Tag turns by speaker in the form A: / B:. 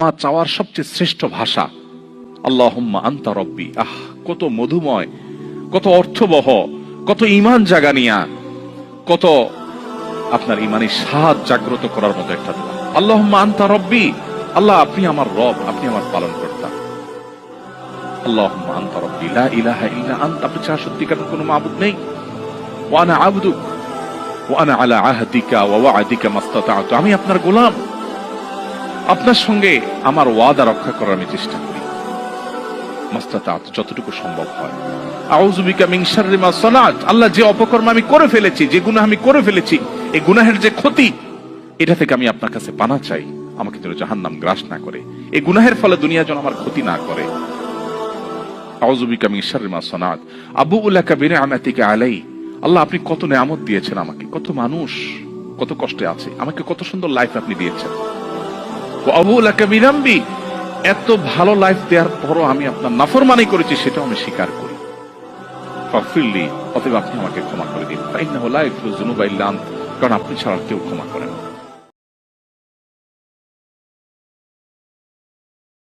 A: আমার চাওয়ার সবচেয়ে শ্রেষ্ঠ ভাষা আল্লাহুম্মা আনতা রব্বি। কত মধুময়, কত অর্থবহ, কত ঈমান জাগানিয়া, কত আপনার ঈমানি স্বাদ জাগ্রত করার মতো একটা দোয়া। আল্লাহুম্মা আনতা রব্বি, আল্লাহ আপনি আমার রব, আপনি আমার পালনকর্তা। আল্লাহুম্মা আনতা রব্বি লা ইলাহা ইল্লা আনতা, আপনি ছাড়া সত্যিকারের কোনো মাবুদ নেই। ওয়া আনা আবদুক ওয়া আনা আলা আহদিকা ওয়া ওয়া'দিকা মাসতাতা'তু, আমি আপনার গোলাম, আপনার সঙ্গে আমার ওয়াদা রক্ষা করার আমি চেষ্টা করি মাসতাতা'তু, যতটুকু সম্ভব হয়। আউযু বিকা মিন শাররি মা সানাত, আল্লাহ যে অপকর্ম আমি করে ফেলেছি, যে গুনাহ আমি করে ফেলেছি, এই গুনাহের যে ক্ষতি, এটা থেকে আমি আপনার কাছে পানা চাই, আমাকে যেন জাহান্নাম গ্রাস না করে, এই গুনাহের ফলে দুনিয়া যেন আমার ক্ষতি না করে। আউযু বিকা মিন শাররি মা সানাত আবুউ লাকা বিনি'মাতিকা আলাই, আল্লাহ আপনি কত নেয়ামত দিয়েছেন আমাকে, কত মানুষ কত কষ্টে আছে, আমাকে কত সুন্দর লাইফ আপনি দিয়েছেন। ওয়া আবুউ লাকা বিযামবি, এত ভালো লাইফ দেওয়ার পরও আমি আপনার নাফরমানি করেছি, সেটাও আমি স্বীকার করি। ফাগফিরলি, অতএব আপনি আমাকে ক্ষমা করে দিন। ফাইন্নাহু লা ইয়াগফিরুয যুনুবা ইল্লা আনত, কারণ আপনি ছাড়া কেউ ক্ষমা করেন না।